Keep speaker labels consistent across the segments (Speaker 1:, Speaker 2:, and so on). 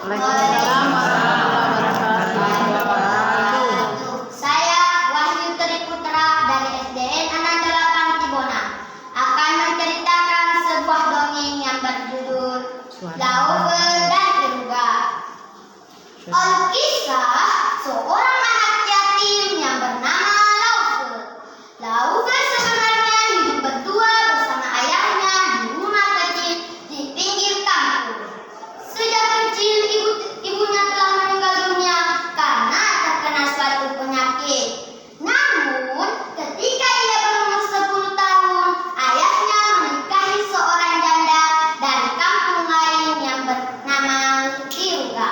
Speaker 1: Waalaikumsalam warahmatullahi wabarakatuh.
Speaker 2: Saya Wahyu Triputra dari SDN Ananda 8 Tibona akan menceritakan sebuah dongeng yang berjudul Laufe dan Iruga. Alkisah seorang anak yatim yang bernama Laufe. Laufe sebenarnya hidup berdua bersama ayahnya di rumah kecil di pinggir kampung. Sejak kecil ibunya telah meninggal dunia karena terkena suatu penyakit. Namun, ketika ia berumur 10 tahun, ayahnya menikahi seorang janda dari kampung lain yang bernama Iruga.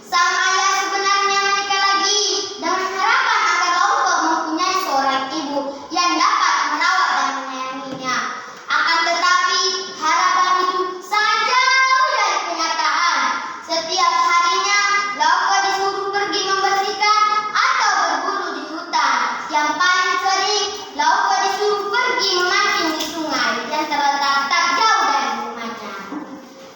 Speaker 2: Sang ayah sebenarnya menikah lagi dengan harapan agar Laufe mempunyai seorang ibu yang dapat merawat dan menyayanginya. Akan tetapi, harapan itu sangat jauh dari kenyataan. Setiap harinya, Laufe disuruh pergi membersihkan atau berburu di hutan. Yang paling sering, Laufe disuruh pergi memancing di sungai yang terletak tak jauh dari rumahnya.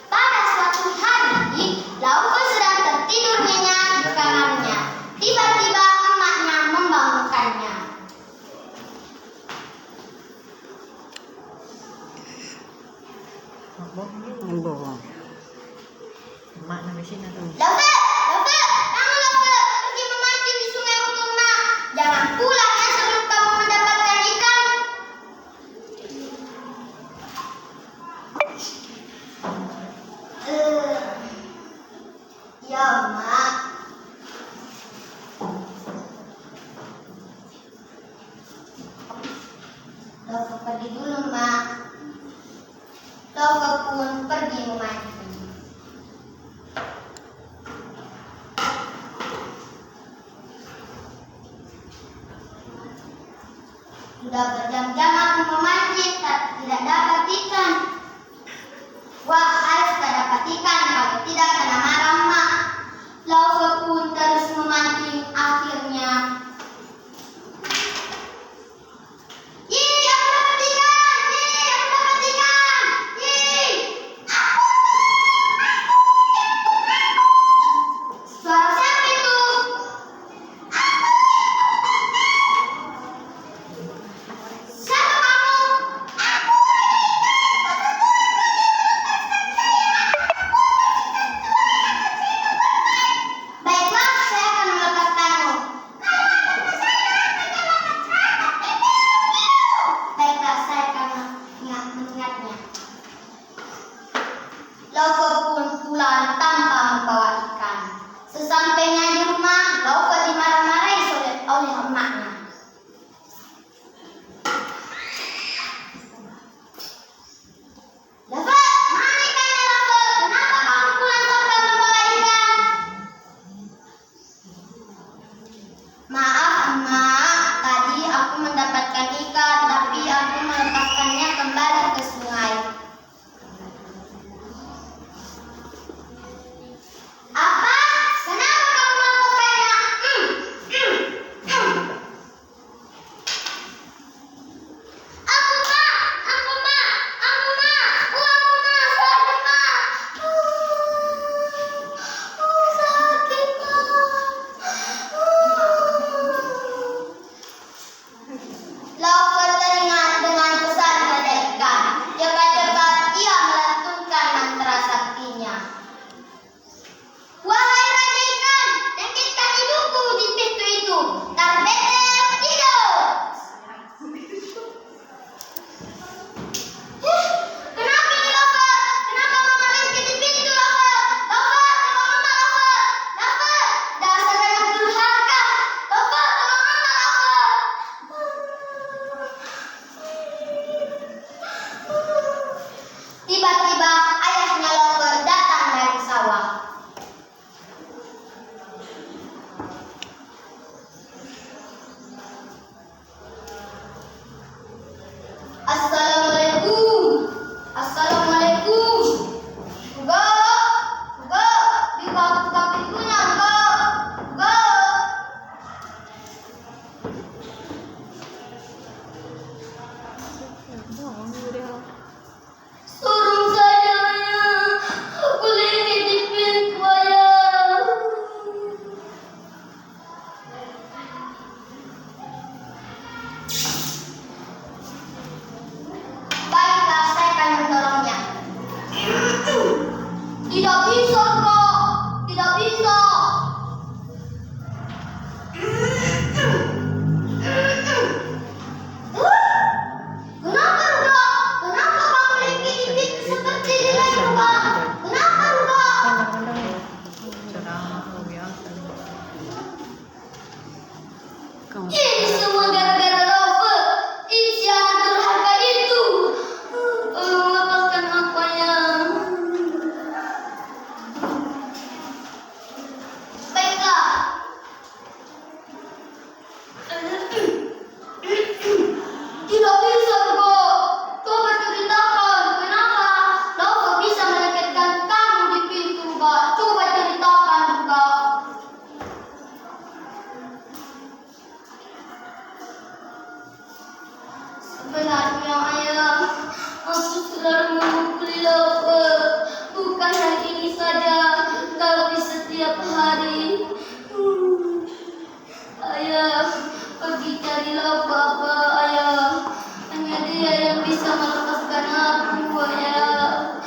Speaker 2: Pada suatu hari, Laufe sedang tertidur nyenyak di kamarnya. Tiba-tiba emaknya membangunkannya.
Speaker 1: Bohong. Mak nang sini tuh.
Speaker 2: Laufe, kamu Laufe, pergi memancing di sungai untuk mak. Jangan pulang ya sebelum kamu mendapatkan ikan. Ya mak. Laufe pergi dulu mak. Laufe pun pergi memancing. Sudah berjam-jam aku memancing, tapi tidak dapat ikan. Wah, harus tak dapat ikan kalau tidak kena marah mak. Laufe pun terus memancing. Akhirnya, yeay, aku dapat ikan! Yeay, aku dapat ikan! Yeay! Suara siapa itu? Siapa kamu? Baiklah, saya akan melepaskanmu. Baiklah, saya akan mengingatnya. Laufe pun pulang tanpa membawa ikan. Sesampainya di rumah, Laufe dimarah-marahi oleh emaknya. Laufe, mana ikannya Laufe? Kenapa kamu pulang tanpa membawa ikan? Maaf emak, tadi aku mendapatkan ikan, tapi aku melepaskannya kembali ke sungai. Tidak bisa, Kak. Tidak bisa. Kenapa, Ruga? Kenapa kamu lingkit-lingkit seperti ini, Ruga? Kenapa, Ruga?
Speaker 1: Ceramah luar biasa. Kamu
Speaker 2: Ini semua gara-gara Lover. Si anak durhaka itu. Tolong lepaskan aku ya. Baiklah. Tidak bisa, Ruga. Coba ceritakan kenapa Lover bisa melekatkan kamu di pintu, Ruga. Coba ceritakan, Ruga. Sebenarnya ayah, aku selalu memukuli Lover. Bukan hari ini saja, tapi setiap hari. Ayah, pergi cari Lover, ayah. Hanya dia yang bisa melepaskan aku, ayah.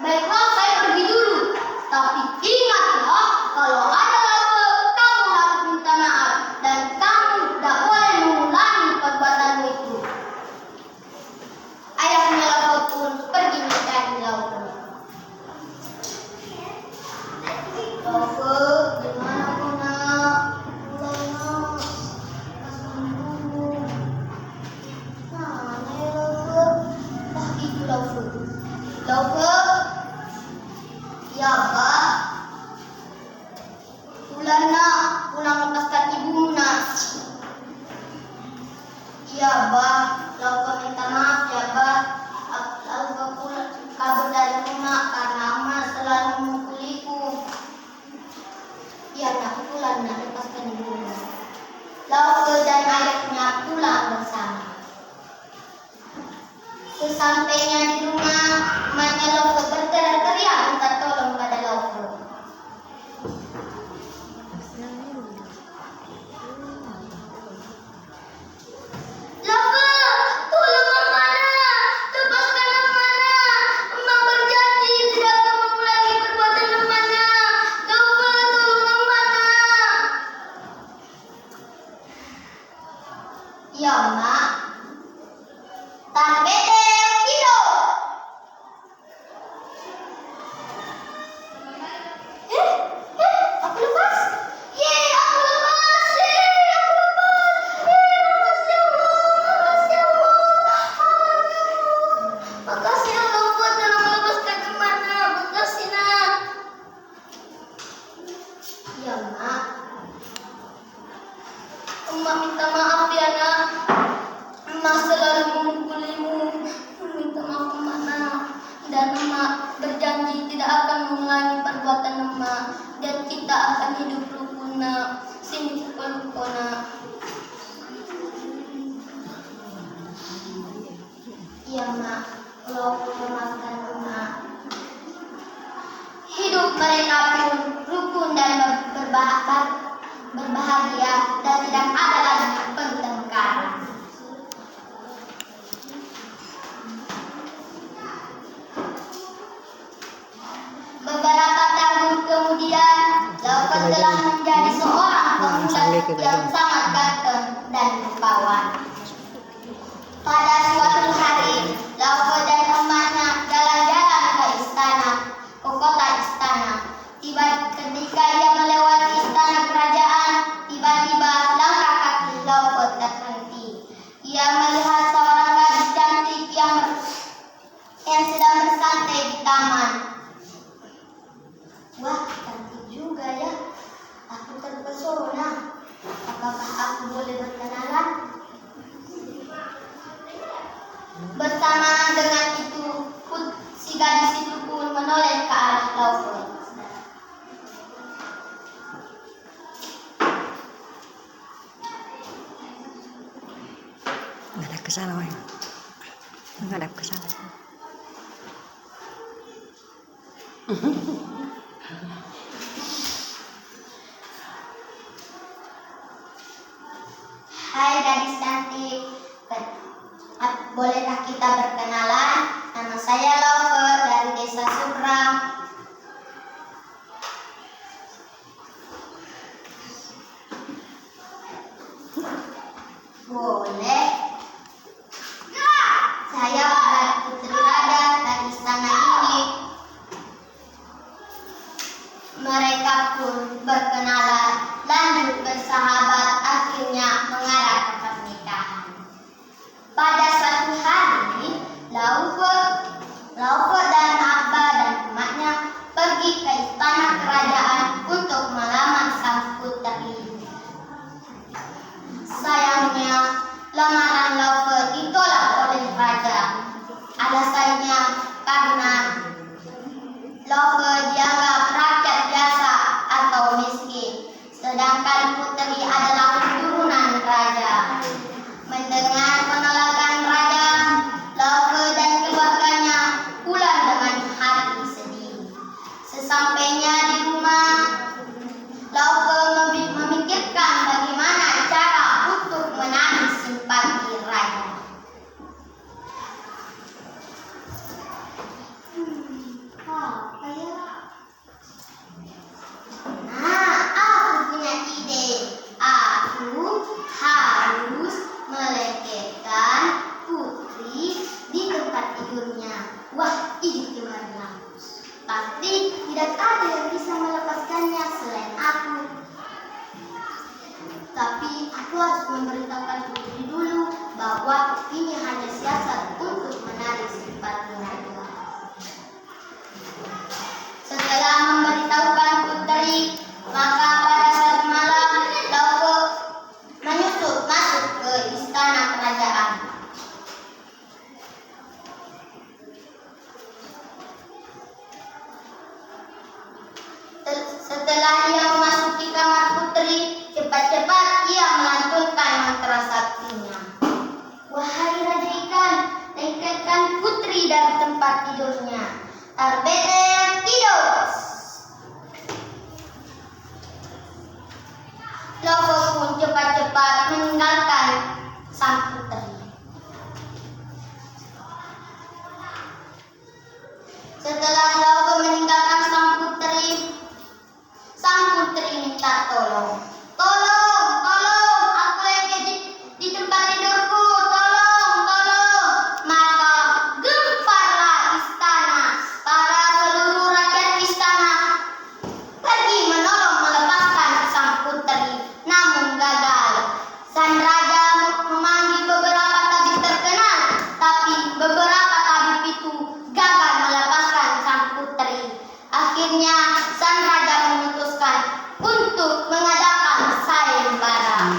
Speaker 2: Baiklah, saya pergi dulu. Tapi ingatlah, kalau ada apa, kamu harus minta maaf dan kamu tidak boleh mengulangi perbuatanmu itu. Ayahnya Lover pun pergi mencari Lover. Lover, gimana kau nak? Pulang nak. Pasang dulu. Mana ya Lover? Wah, itu Lover. Lover. Ya, Pak. Pulang nak, pulang lepaskan ibumu nak. Iya, Pak. Lover minta maaf ya, Pak. Lover pulang kabur dari rumah karena Ama selalu memukuliku. Iya, nak, pulang nak, lepaskan ibumu. Lover dan ayahnya pulang bersama. Sesampainya di rumah, emaknya Lover berteriak minta tolong pada Lover. Lover, tolong Amana, lepaskan Amana. Emak berjanji tidak akan mengulangi perbuatan Amana. Lover, tolong Amana. Ya, Mak. Tan bete, hidup. Aku lepas. Yeay, aku lepas. Yeay, aku lepas. Yeay, makasih Allah. Makasih Allah. Makasih Allah buat telah melepaskan Amana. Makasih, nak. Ya, Mak. Emak minta maaf ya, nak. Emak selalu memukulimu. Minta maaf, Emak, nak. Dan Emak berjanji tidak akan mengulangi perbuatan Emak. Dan kita akan hidup rukun, nak. Sini peluk kau, nak. Iya, Mak. Kalau memaafkan Emak. Hidup mereka pun rukun dan berbahagia dan tidak ada lagi pertengkaran. Beberapa tahun kemudian, Lover telah menjadi seorang pemuda yang sangat ganteng dan rupawan. Pada suatu hari, Lover dan emaknya jalan-jalan ke istana, ke kota istana. Ketika ia melewati istana kerajaan, tiba-tiba langkah kaki Lover terhenti. Ia melihat seorang gadis cantik yang sedang bersantai di taman. Wah, cantik juga ya. Aku terpesona. Apakah aku boleh berkenalan? Bersamaan dengan itu, si gadis itu pun menoleh ke arah Lover.
Speaker 1: menghadap ke sana, Wei. Menghadap ke sana.
Speaker 2: Hai gadis cantik, bolehkah kita berkenalan? Nama saya Lover dari Desa Subrang. Boleh. Saya adalah Putri Raja dari istana ini. Mereka pun berkenalan, lanjut bersahabat, akhirnya mengarah ke pernikahan. Pada suatu hari, Laufe dan Abah dan emaknya pergi ke istana kerajaan untuk melamar sang putri. Sayangnya, lamaran Laufe ditolak oleh raja. Alasannya karena Laufe dianggap rakyat biasa atau miskin, sedangkan putri adalah keturunan raja. Mendengar penolakan raja, Laufe dan keluarganya pulang dengan hati sedih. Sesampainya di rumah, Laufe memikirkan bagaimana cara untuk menarik simpati raja. Aku punya ide. Aku harus meletakkan putri di tempat tidurnya. Wah, ide cemerlang. Pasti tidak ada yang bisa melepaskannya selain aku. Tapi aku harus memberitahukan putri dulu bahwa ini hanya siasat untuk menarik simpati raja. Setelah memberitahukan putri, maka pada saat malam Laufe menyusup masuk ke istana kerajaan. Setelah ia memasuki kamar putri, cepat-cepat ia melantunkan mantra saktinya. Wahai Raja Ikan, lengketkan putri dari tempat tidurnya. Tarbeter tidur. Laufe pun cepat-cepat meninggalkan sang putri. Setelah Laufe meninggalkan sang putri minta tolong. Tolong, aku lengket di tempat tidurku. Tolong. Maka gemparlah istana. Para seluruh rakyat istana pergi menolong melepaskan sang putri, namun gagal. Sang raja memanggil beberapa tabib terkenal, tapi beberapa tabib itu gagal melepaskan sang putri. Akhirnya sang raja memutuskan untuk mengadakan sayembara.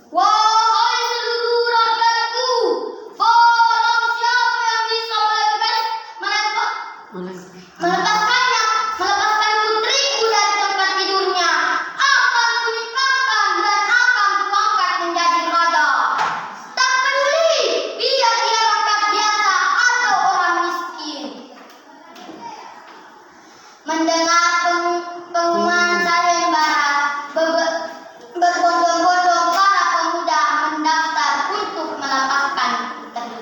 Speaker 2: Wahai seluruh rakyatku, barang siapa yang bisa melepaskan putriku dari tempat tidurnya, akan kunikahkan dan akan kuangkat menjadi raja. Tak peduli biar dia rakyat biasa atau orang miskin. Mendengar pengumuman sayembara, berbondong-bondong para pemuda mendaftar untuk melepaskan putri.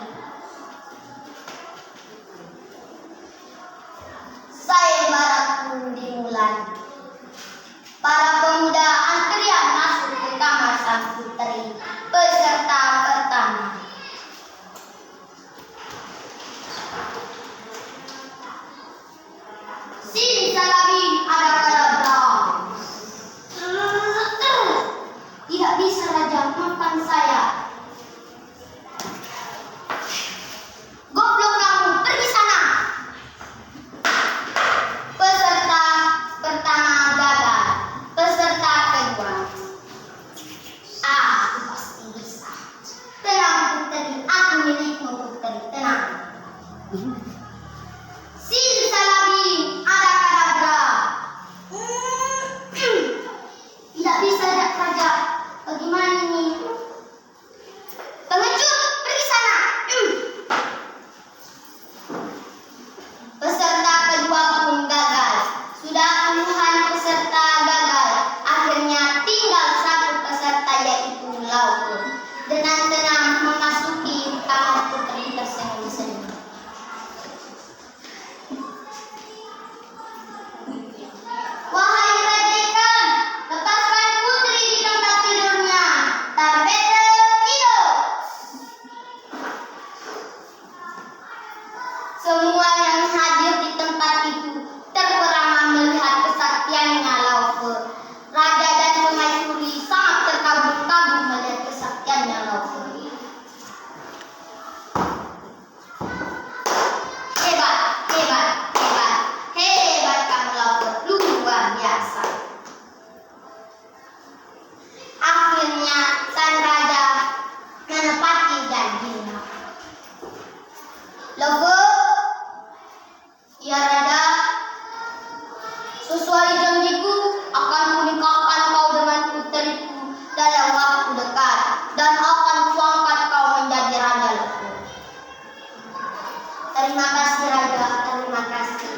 Speaker 2: si raja, terima kasih.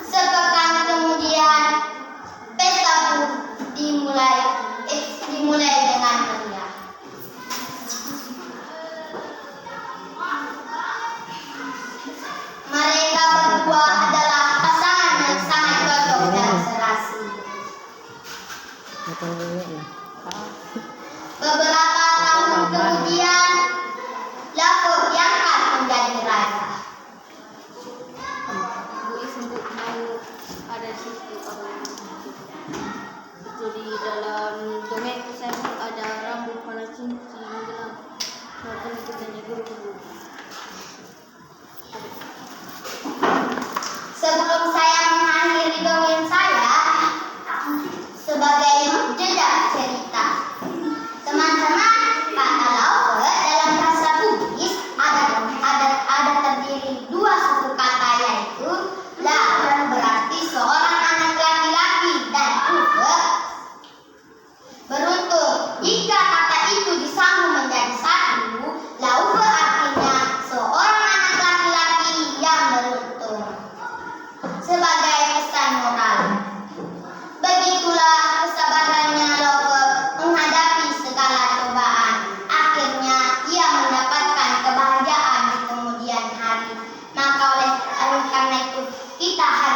Speaker 2: Sepekan kemudian pesta pun dimulai dengan meriah. Mereka berdua adalah pasangan yang sangat cocok dan serasi. Beberapa tahun kemudian, Lako diangkat menjadi raja.
Speaker 3: Ada situ itu di dalam dongeng saya ada rambut pada cincin dalam walaupun itu hanya guru-guru.
Speaker 2: Sebelum saya mengakhiri dongeng saya, sebagai jeda cerita, teman-teman, kata Lauke dalam bahasa Bugis ada terdiri dua suku kata, yaitu La berarti seorang anak laki-laki dan Uke beruntung. Jika kata itu disambung menjadi satu, Lauke artinya seorang anak laki-laki yang beruntung. Sebagai pesan moral, begitulah kesabarannya Lauke menghadapi segala cobaan. Akhirnya ia mendapatkan kebahagiaan di kemudian hari. Maka oleh karena itu kita harus